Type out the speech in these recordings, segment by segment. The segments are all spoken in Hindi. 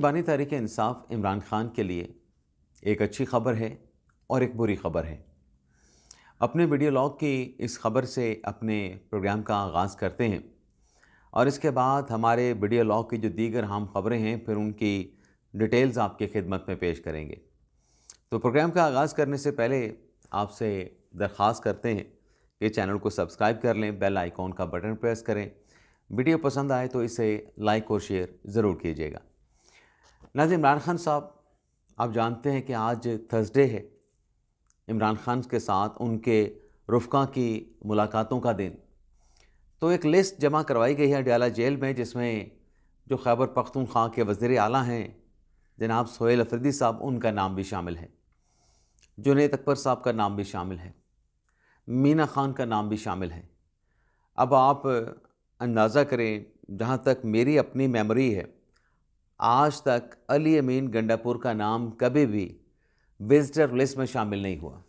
बानी तहरीक इंसाफ इमरान खान के लिए एक अच्छी खबर है और एक बुरी खबर है। अपने वीडियो लॉग की इस खबर से अपने प्रोग्राम का आगाज़ करते हैं और इसके बाद हमारे वीडियो लॉग की जो दीगर अहम खबरें हैं फिर उनकी डिटेल्स आपकी खिदमत में पेश करेंगे। तो प्रोग्राम का आगाज़ करने से पहले आपसे दरख्वास्त करते हैं कि चैनल को सब्सक्राइब कर लें, बेल आइकॉन का बटन प्रेस करें। वीडियो पसंद आए तो इसे लाइक और शेयर ज़रूर कीजिएगा। नाज़रीन, इमरान खान साहब, आप जानते हैं कि आज थर्सडे है, इमरान खान के साथ उनके रुफ़क़ा की मुलाकातों का दिन। तो एक लिस्ट जमा करवाई गई है अडयाला जेल में, जिसमें जो खैबर पख्तूनख्वा के वज़ीर आला हैं जनाब सोहेल अफरीदी साहब, उनका नाम भी शामिल है। जुनैद अकबर साहब का नाम भी शामिल है। मीना खान का नाम भी शामिल है। अब आप अंदाज़ा करें, जहाँ तक मेरी अपनी मेमोरी है, आज तक अली अमीन गंडापुर का नाम कभी भी विजिटर लिस्ट में शामिल नहीं हुआ।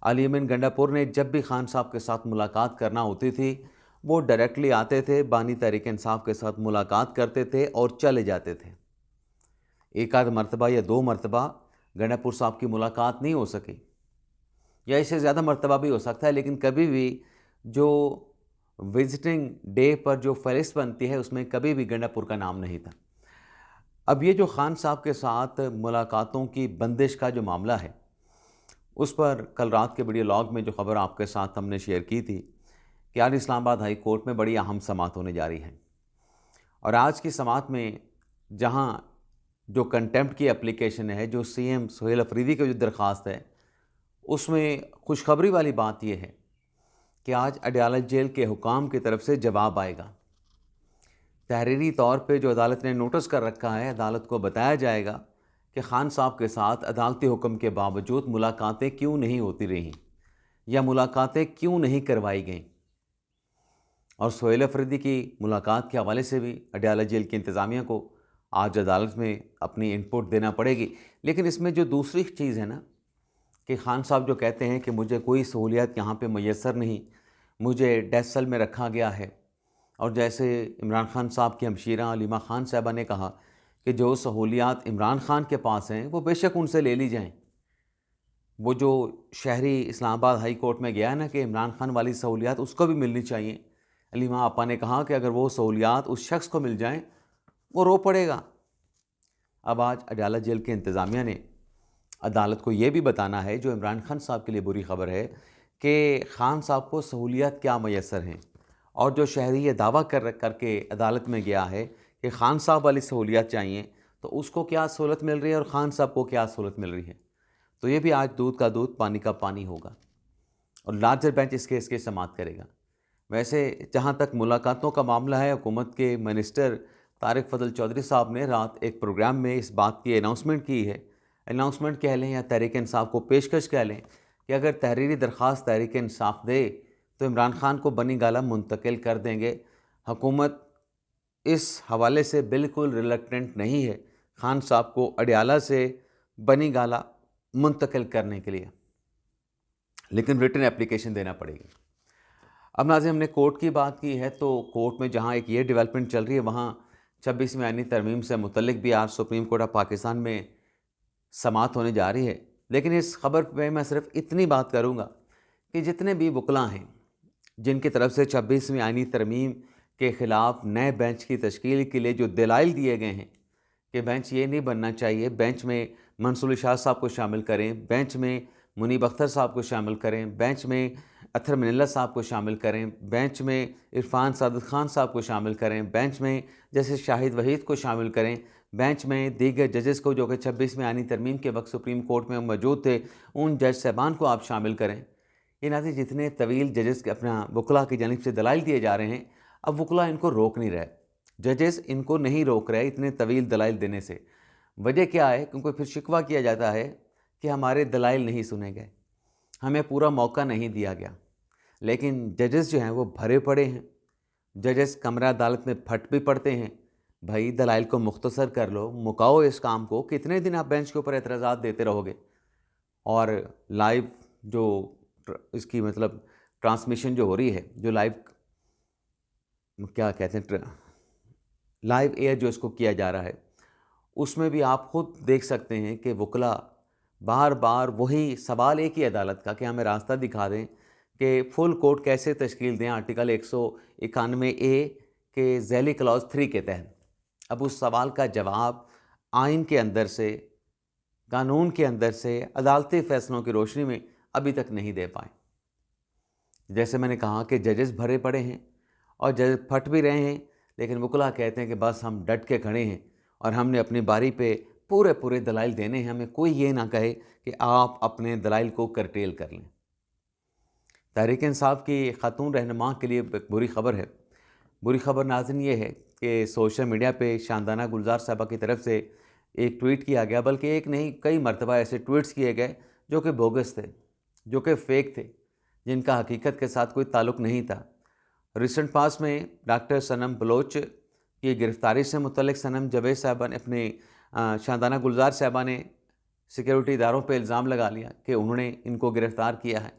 अली अमीन गंडापुर ने जब भी खान साहब के साथ मुलाकात करना होती थी, वो डायरेक्टली आते थे, बानी तहरीक इंसाफ के साथ मुलाकात करते थे और चले जाते थे। एक आध मरतबा या दो मरतबा गंडापुर साहब की मुलाकात नहीं हो सकी, या इससे ज़्यादा मरतबा भी हो सकता है, लेकिन कभी भी जो विजिटिंग डे पर जो फहरिस्त बनती है उसमें कभी भी गंडापुर का नाम नहीं था। अब ये जो खान साहब के साथ मुलाकातों की बंदिश का जो मामला है, उस पर कल रात के वीडियो लॉग में जो खबर आपके साथ हमने शेयर की थी कि आज इस्लामाबाद हाई कोर्ट में बड़ी अहम समाअत होने जा रही है। और आज की समाअत में जहां जो कंटेम्प्ट की एप्लीकेशन है, जो सीएम सोहेल अफरीदी की जो दरख्वास्त है, उसमें खुशखबरी वाली बात यह है कि आज अडयाला जेल के हुकाम की तरफ से जवाब आएगा। तहरीरी तौर पे जो अदालत ने नोटिस कर रखा है, अदालत को बताया जाएगा कि खान साहब के साथ अदालती हुक्म के बावजूद मुलाकातें क्यों नहीं होती रहीं या मुलाकातें क्यों नहीं करवाई गईं। और सोहेल अफरीदी की मुलाकात के हवाले से भी अडयाला जेल की इंतज़ामिया को आज अदालत में अपनी इनपुट देना पड़ेगी। लेकिन इसमें जो दूसरी चीज़ है ना, कि खान साहब जो कहते हैं कि मुझे कोई सहूलियत यहाँ पे मैसर नहीं, मुझे डेथ सेल में रखा गया है। और जैसे इमरान खान साहब की हमशीरा अलीमा खान साहबा ने कहा कि जो सहूलियात इमरान खान के पास हैं वो बेशक उनसे ले ली जाएं। वो जो शहरी इस्लामाबाद हाई कोर्ट में गया है ना कि इमरान खान वाली सहूलियात उसको भी मिलनी चाहिए, अलीमा आपा ने कहा कि अगर वो सहूलियात उस शख्स को मिल जाएं वो रो पड़ेगा। अब आज अडयाला जेल के इंतज़ामिया ने अदालत को ये भी बताना है, जो इमरान खान साहब के लिए बुरी खबर है, कि खान साहब को सहूलियात क्या मैसर हैं। और जो शहरी ये दावा करके अदालत में गया है कि खान साहब वाली सहूलियत चाहिए, तो उसको क्या सहूलत मिल रही है और खान साहब को क्या सहूलत मिल रही है। तो ये भी आज दूध का दूध पानी का पानी होगा और लार्जर बेंच इस केस की समाअत करेगा। वैसे जहाँ तक मुलाकातों का मामला है, हुकूमत के मिनिस्टर तारिक फजल चौधरी साहब ने रात एक प्रोग्राम में इस बात की अनाउंसमेंट की है, अनाउंसमेंट कह लें या तहरीक इंसाफ को पेशकश कह लें, कि अगर तहरीरी दरख्वास्त तहरीक इंसाफ दे तो इमरान खान को बनी गाला मुंतकिल कर देंगे। हुकूमत इस हवाले से बिल्कुल रिलक्टेंट नहीं है खान साहब को अडयाला से बनी गाला मुंतकिल करने के लिए, लेकिन रिटन एप्लीकेशन देना पड़ेगी। अब नाज़रीन, हमने कोर्ट की बात की है, तो कोर्ट में जहाँ एक ये डेवलपमेंट चल रही है, वहाँ 26वीं आईनी तरमीम से मुतल्लिक भी आज सुप्रीम कोर्ट ऑफ पाकिस्तान में समाअत होने जा रही है। लेकिन इस खबर पे मैं सिर्फ इतनी बात करूँगा कि जितने भी वकला हैं जिनकी तरफ से 26वीं आईनी तरमीम के ख़िलाफ़ नए बेंच की तश्कील के लिए जो दलाइल दिए गए हैं कि बेंच ये नहीं बनना चाहिए, बेंच में मंसूर शाह साहब को शामिल करें, बेंच में मुनीब अख्तर साहब को शामिल करें, बेंच में अत्तर मिनल्ला साहब को शामिल करें, बेंच में इरफान सादत खान साहब को शामिल करें, बेंच में जैसे शाहिद वहीद को शामिल करें, बेंच में दीगर जजेस को जो कि 26वीं आईनी तरमीम के वक्त सुप्रीम कोर्ट में मौजूद थे, उन जज साहबान को आप शामिल करें। ये नाज़रीन, जितने तवील जजेस के अपना वकला की जानिब से दलाइल दिए जा रहे हैं, अब वकला इनको रोक नहीं रहे, जजेस इनको नहीं रोक रहे इतने तवील दलाइल देने से। वजह क्या है? क्योंकि फिर शिकवा किया जाता है कि हमारे दलाइल नहीं सुने गए, हमें पूरा मौका नहीं दिया गया। लेकिन जजेस जो हैं वो भरे पड़े हैं, जजेस कमरा अदालत में फट भी पड़ते हैं। भाई, दलाइल को मुख्तसर कर लो, मुकाओ इस काम को। कितने दिन आप बेंच के ऊपर एतराज़ात देते रहोगे? और लाइव जो इसकी मतलब ट्रांसमिशन जो हो रही है, जो लाइव क्या कहते हैं, लाइव एयर जो इसको किया जा रहा है, उसमें भी आप खुद देख सकते हैं कि वकला बार बार वही सवाल एक ही अदालत का कि हमें रास्ता दिखा दें कि फुल कोर्ट कैसे तश्कील दें आर्टिकल 191A के झैली क्लॉज 3 के तहत। अब उस सवाल का जवाब आइन के अंदर से, कानून के अंदर से, अदालती फ़ैसलों की रोशनी में अभी तक नहीं दे पाए। जैसे मैंने कहा कि जजेस भरे पड़े हैं और जज फट भी रहे हैं, लेकिन वकला कहते हैं कि बस हम डट के खड़े हैं और हमने अपनी बारी पे पूरे पूरे दलाइल देने हैं, हमें कोई ये ना कहे कि आप अपने दलाइल को करटेल कर लें। तहरीक इंसाफ की खातून रहनुमा के लिए एक बुरी खबर है। बुरी खबर नाज़रीन ये है कि सोशल मीडिया पे शानदाना गुलजार साहबा की तरफ से एक ट्वीट किया गया, बल्कि एक नहीं कई मरतबा ऐसे ट्वीट्स किए गए जो कि बोगस थे, जो कि फ़ेक थे, जिनका हकीकत के साथ कोई ताल्लुक़ नहीं था। रिसेंट पास में डॉक्टर सनम बलोच की गिरफ़्तारी से मुतल्लिक सनम जवेद साहबा ने अपने शानदाना गुलजार साहबा ने सिक्योरिटी इदारों पे इल्ज़ाम लगा लिया कि उन्होंने इनको गिरफ़्तार किया है।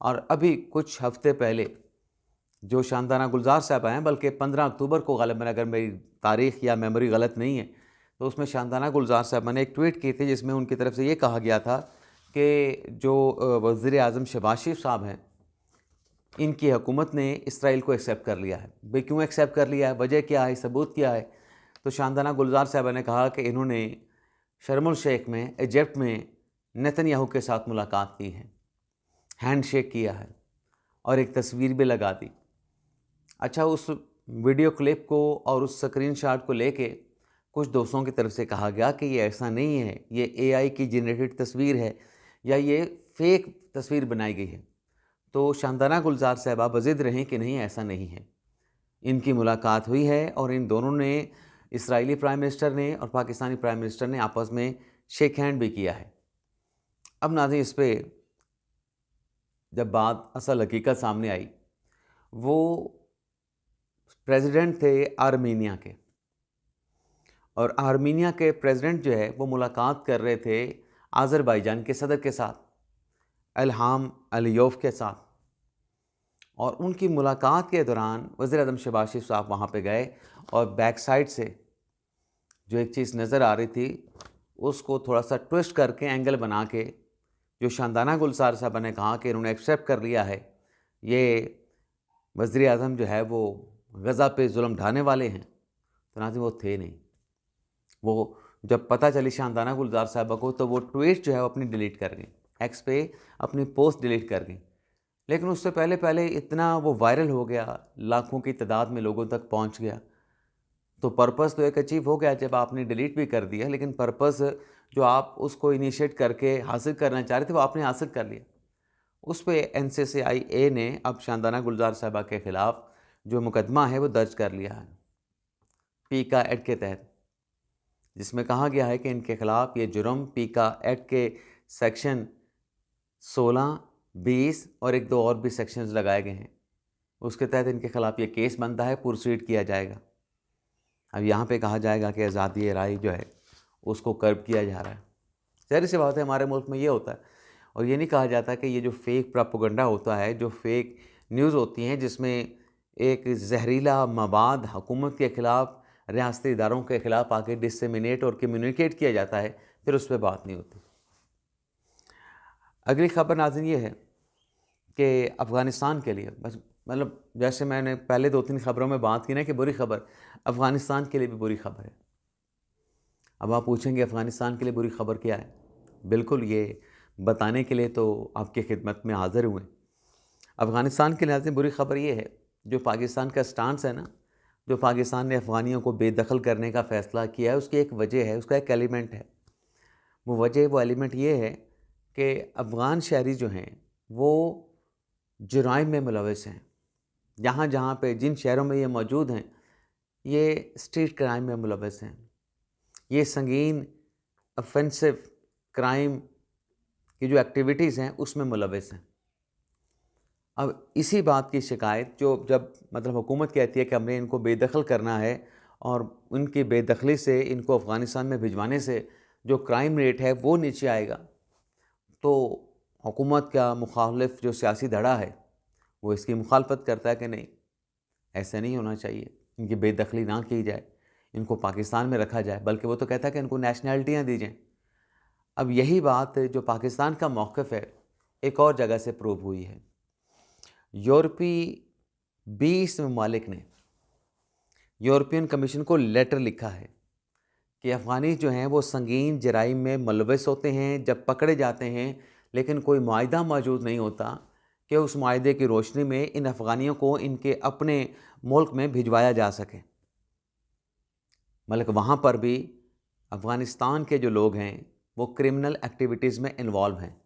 और अभी कुछ हफ़्ते पहले जो शानदाना गुलजार साहबा हैं, बल्कि 15 अक्टूबर को ग़ालिबन, अगर मेरी तारीख़ या मेमोरी गलत नहीं है, तो उसमें शानदाना गुलजार साहबा ने एक ट्वीट की थी जिसमें उनकी तरफ से ये कहा गया था कि जो वज़ीर-ए-आज़म शहबाज शरीफ साहब हैं, इनकी हुकूमत ने इसराइल को एक्सेप्ट कर लिया है। भाई क्यों एक्सेप्ट कर लिया है, वजह क्या है, सबूत क्या है? तो शानदाना गुलजार साहबा ने कहा कि इन्होंने शर्म शेख में, इजिप्ट में नेतन्याहू के साथ मुलाकात की है, हैंड शेक किया है और एक तस्वीर भी लगा दी। अच्छा, उस वीडियो क्लिप को और उस स्क्रीनशॉट को लेके कुछ दोस्तों की तरफ से कहा गया कि ये ऐसा नहीं है, ये AI की जनरेटेड तस्वीर है या ये फ़ेक तस्वीर बनाई गई है। तो शानदाना गुलजार साहबा बज़िद रहें कि नहीं, ऐसा नहीं है। इनकी मुलाकात हुई है और इन दोनों ने, इस्राएली प्राइम मिनिस्टर ने और पाकिस्तानी प्राइम मिनिस्टर ने, आपस में शेक हैंड भी किया है। अब नाज़रीन, इस पे जब बात असल हकीकत सामने आई, वो प्रेसिडेंट थे आर्मीनिया के, और आर्मीनिया के प्रेसिडेंट जो है वो मुलाकात कर रहे थे आज़रबाईजान के सदर के साथ, इल्हाम अलियोव के साथ। और उनकी मुलाकात के दौरान वज़ीर-ए-आज़म शहबाज शरीफ साहब वहाँ पे गए और बैक साइड से जो एक चीज़ नज़र आ रही थी उसको थोड़ा सा ट्विस्ट करके, एंगल बना के, जो शानदाना गुलजार साहब ने कहा कि इन्होंने एक्सेप्ट कर लिया है, ये वज़ीर-ए-आज़म जो है वो गज़ा पे जुल्म ढाने वाले हैं, तो नाज़रीन वो थे नहीं। वो जब पता चली शानदाना गुलजार साहबा को, तो वो ट्वीट जो है वो अपनी डिलीट कर गई, एक्स पे अपनी पोस्ट डिलीट कर गई। लेकिन उससे पहले पहले इतना वो वायरल हो गया, लाखों की तादाद में लोगों तक पहुंच गया। तो पर्पस तो एक अचीव हो गया जब आपने डिलीट भी कर दिया, लेकिन पर्पस जो आप उसको इनिशिएट करके हासिल करना चाह रहे थे वो आपने हासिल कर लिया। उस पे NCCIA ने अब शानदाना गुलजार साहबा के ख़िलाफ़ जो मुकदमा है वो दर्ज कर लिया है पीका एक्ट के तहत, जिसमें कहा गया है कि इनके ख़िलाफ़ ये जुर्म पीका एक्ट के सेक्शन 16, 20 और एक दो और भी सेक्शंस लगाए गए हैं। उसके तहत इनके ख़िलाफ़ ये केस बनता है, प्रोसीड किया जाएगा। अब यहाँ पे कहा जाएगा कि आज़ादी राय जो है उसको कर्ब किया जा रहा है। ज़ाहिर सी बात है, हमारे मुल्क में ये होता है। और ये नहीं कहा जाता कि ये जो फेक प्रोपेगेंडा होता है, जो फेक न्यूज़ होती हैं, जिसमें एक जहरीला मवाद हुकूमत के ख़िलाफ़, रियासती इदारों के ख़िलाफ़ आके डिसमिनेट और कम्युनिकेट किया जाता है, फिर उस पर बात नहीं होती। अगली खबर नाज़रीन ये है कि अफ़गानिस्तान के लिए, बस मतलब जैसे मैंने पहले 2-3 खबरों में बात की ना कि बुरी खबर, अफ़गानिस्तान के लिए भी बुरी खबर है। अब आप पूछेंगे अफ़गानिस्तान के लिए बुरी खबर क्या है? बिल्कुल, ये बताने के लिए तो आपकी खिदमत में हाज़िर हुए। अफ़गानिस्तान के लिहाज से बुरी खबर ये है, जो पाकिस्तान का स्टांस है ना, जो पाकिस्तान ने अफ़गानियों को बेदखल करने का फ़ैसला किया है, उसकी एक वजह है, उसका एक एलिमेंट है। वो एलिमेंट ये है कि अफ़गान शहरी जो हैं वो जुराइम में मुलविस हैं। जहाँ जहाँ पे, जिन शहरों में ये मौजूद हैं, ये स्ट्रीट क्राइम में मुलविस हैं। ये संगीन ऑफेंसिव क्राइम की जो एक्टिविटीज़ हैं उसमें मुलविस हैं। अब इसी बात की शिकायत, जो जब मतलब हुकूमत कहती है कि हमने इनको बेदखल करना है और उनकी बेदखली से, इनको अफ़गानिस्तान में भिजवाने से जो क्राइम रेट है वो नीचे आएगा, तो हुकूमत का मुखालिफ जो सियासी धड़ा है वो इसकी मुखालफत करता है कि नहीं, ऐसा नहीं होना चाहिए, इनकी बेदखली ना की जाए, इनको पाकिस्तान में रखा जाए, बल्कि वो तो कहता है कि इनको नेशनैलिटियाँ दी जाएँ। अब यही बात जो पाकिस्तान का मौक़िफ़ है, एक और जगह से प्रूव हुई है। यूरोपीय 20 ममालिक ने यूरोपियन कमीशन को लेटर लिखा है कि अफ़गानी जो हैं वो संगीन जराइम में मुलविस होते हैं जब पकड़े जाते हैं, लेकिन कोई मुआहिदा मौजूद नहीं होता कि उस मुआहिदे की रोशनी में इन अफ़गानियों को इनके अपने मुल्क में भिजवाया जा सके। मतलब वहाँ पर भी अफ़गानिस्तान के जो लोग हैं वो क्रिमिनल एक्टिविटीज़ में इन्वॉल्व हैं।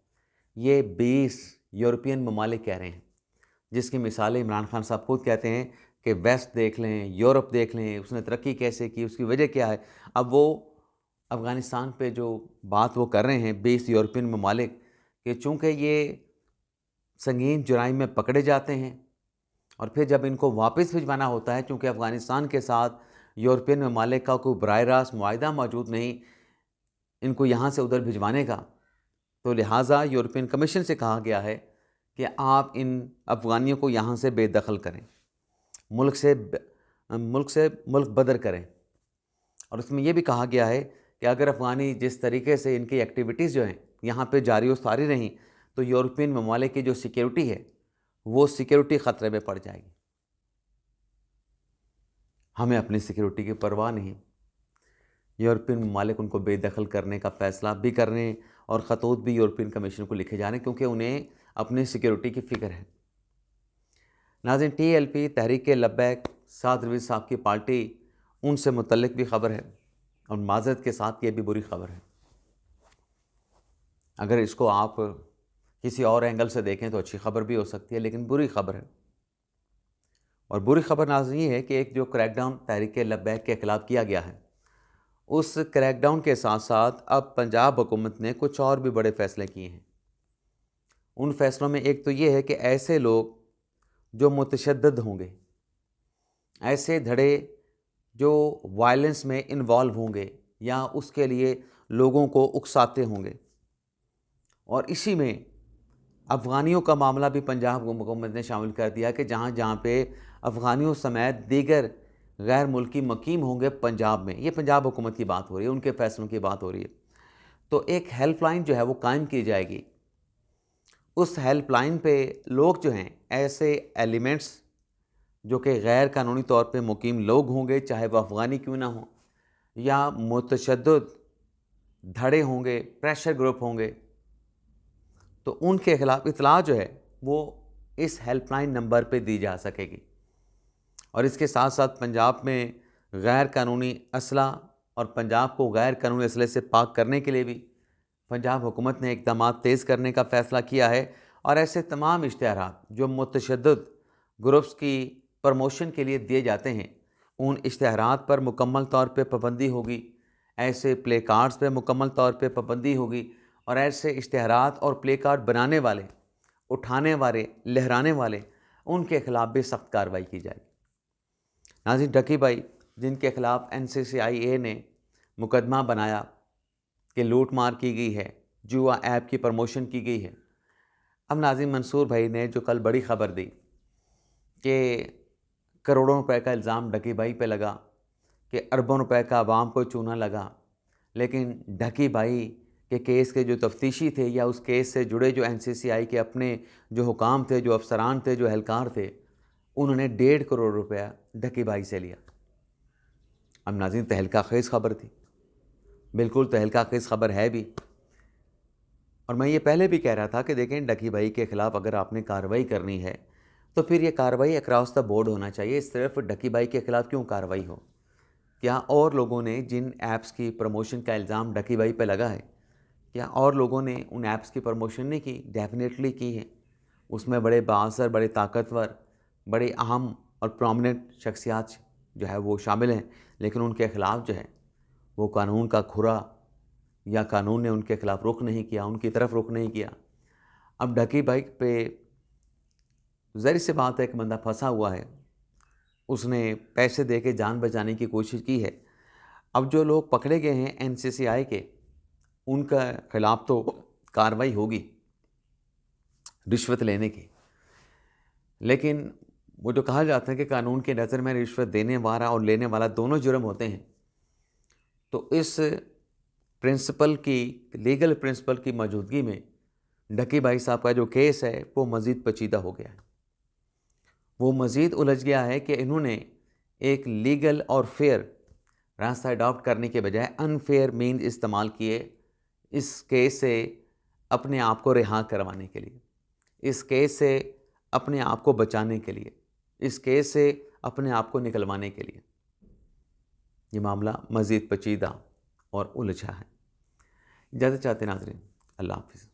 ये 20 यूरोपियन ममालिक कह रहे हैं, जिसकी मिसालें इमरान खान साहब खुद कहते हैं कि वेस्ट देख लें, यूरोप देख लें, उसने तरक्की कैसे की, उसकी वजह क्या है। अब वो अफ़गानिस्तान पे जो बात वो कर रहे हैं 20 यूरोपियन ममालिक, कि चूँकि ये संगीन जुराइम में पकड़े जाते हैं और फिर जब इनको वापस भिजवाना होता है, चूँकि अफ़गानिस्तान के साथ यूरोपियन ममालिक का कोई बराह रास्त मुआहिदा मौजूद नहीं इनको यहाँ से उधर भिजवाने का, तो लिहाजा यूरोपियन कमीशन से कहा गया है कि आप इन अफ़गानियों को यहाँ से बेदखल करें, मुल्क से मुल्क बदर करें। और उसमें यह भी कहा गया है कि अगर अफ़गानी जिस तरीके से इनकी एक्टिविटीज़ जो हैं यहाँ पे जारी व सारी रहीं, तो यूरोपियन ममालिक की जो सिक्योरिटी है वो सिक्योरिटी ख़तरे में पड़ जाएगी। हमें अपनी सिक्योरिटी की परवाह नहीं। यूरोपियन ममालिक उनको बेदखल करने का फ़ैसला भी कर रहे हैं और ख़तूत भी यूरोपियन कमीशन को लिखे जा रहे हैं, क्योंकि उन्हें अपनी सिक्योरिटी की फ़िक्र है। नाज़रीन, TLP तहरीक लब्बैक साद रज़वी साहब की पार्टी, उनसे मुतल्लिक भी ख़बर है और माज़रत के साथ ये भी बुरी ख़बर है। अगर इसको आप किसी और एंगल से देखें तो अच्छी ख़बर भी हो सकती है, लेकिन बुरी ख़बर है। और बुरी ख़बर नाज़रीन ये है कि एक जो क्रैकडाउन तहरीक लब्बैक के ख़िलाफ़ किया गया है, उस क्रैकडाउन के साथ साथ अब पंजाब हुकूमत ने कुछ और भी बड़े फ़ैसले किए हैं। उन फ़ैसलों में एक तो ये है कि ऐसे लोग जो मुतशद्दिद होंगे, ऐसे धड़े जो वायलेंस में इन्वॉल्व होंगे या उसके लिए लोगों को उकसाते होंगे, और इसी में अफ़गानियों का मामला भी पंजाब हुकूमत ने शामिल कर दिया कि जहाँ जहाँ पे अफ़गानियों समेत दीगर गैर मुल्की मुकीम होंगे पंजाब में, ये पंजाब हुकूमत की बात हो रही है, उनके फ़ैसलों की बात हो रही है, तो एक हेल्पलाइन जो है वो कायम की जाएगी। उस हेल्पलाइन पे लोग जो हैं, ऐसे एलिमेंट्स जो कि गैर कानूनी तौर पे मुकीम लोग होंगे, चाहे वह अफ़गानी क्यों ना हो, या मुतशद्दिद धड़े होंगे, प्रेशर ग्रुप होंगे, तो उनके ख़िलाफ़ इत्तला जो है वो इस हेल्पलाइन नंबर पे दी जा सकेगी। और इसके साथ साथ पंजाब में गैर कानूनी असला और पंजाब को गैर कानूनी असले से पाक करने के लिए भी पंजाब हुकूमत ने इक़दाम तेज़ करने का फ़ैसला किया है। और ऐसे तमाम इश्तिहारात जो मुतशद्दिद ग्रुप्स की प्रमोशन के लिए दिए जाते हैं, उन इश्तिहारात पर मुकम्मल तौर पे पाबंदी होगी, ऐसे प्ले कार्ड्स पर मुकम्मल तौर पे पाबंदी होगी, और ऐसे इश्तिहारात और प्ले कार्ड बनाने वाले, उठाने वाले, लहराने वाले, उनके ख़िलाफ़ भी सख्त कार्रवाई की जाएगी। नाज़रीन, ढकी भाई जिनके ख़िलाफ़ NCCIA ने मुकदमा बनाया कि लूट मार की गई है, जुआ ऐप की प्रमोशन की गई है, अब नाज़रीन मंसूर भाई ने जो कल बड़ी ख़बर दी कि करोड़ों रुपए का इल्ज़ाम ढकी भाई पे लगा कि अरबों रुपए का आवाम को चूना लगा, लेकिन ढकी भाई के केस के जो तफ्तीशी थे या उस केस से जुड़े जो NCCI के अपने जो हुकाम थे, जो अफसरान थे, जो एहलकार थे, उन्होंने 1.5 करोड़ रुपया ढकी भाई से लिया। अब नाज़रीन, तहलका खेज़ ख़बर थी, बिल्कुल तहलका खेज़ ख़बर है भी। और मैं ये पहले भी कह रहा था कि देखें, ढकी भाई के ख़िलाफ़ अगर आपने कार्रवाई करनी है तो फिर ये कार्रवाई अक्रॉस द बोर्ड होना चाहिए। सिर्फ ढकी भाई के ख़िलाफ़ क्यों कार्रवाई हो? क्या और लोगों ने जिन ऐप्स की प्रमोशन का इल्ज़ाम ढकी भाई पे लगा है, क्या और लोगों ने उन ऐप्स की प्रमोशन नहीं की? डेफिनेटली की है। उसमें बड़े बाअसर, बड़े ताकतवर, बड़े अहम और प्रोमिनेंट शख्सियात जो है वो शामिल हैं, लेकिन उनके ख़िलाफ़ जो है वो कानून का खुरा या कानून ने उनके ख़िलाफ़ रुख नहीं किया, उनकी तरफ रुख नहीं किया। अब ढकी भाई पे ज़ाहिर सी बात है, एक बंदा फंसा हुआ है, उसने पैसे दे के जान बचाने की कोशिश की है। अब जो लोग पकड़े गए हैं NCCI के, उनका ख़िलाफ़ तो कार्रवाई होगी रिश्वत लेने की, लेकिन वो जो कहा जाता है कि कानून की नज़र में रिश्वत देने वाला और लेने वाला दोनों जुर्म होते हैं, तो इस प्रिंसिपल की, लीगल प्रिंसिपल की मौजूदगी में ढक्की भाई साहब का जो केस है वो मज़ीद पेचीदा हो गया है। वो मज़ीद उलझ गया है कि इन्होंने एक लीगल और फेयर रास्ता अडॉप्ट करने के बजाय अनफेयर मीन्स इस्तेमाल किए इस केस से अपने आप को रिहा करवाने के लिए, इस केस से अपने आप को बचाने के लिए, इस केस से अपने आप को निकलवाने के लिए। ये मामला मज़ीद पेचीदा और उलझा है। इजाज़त चाहते नाज़रीन, अल्लाह हाफ़िज़।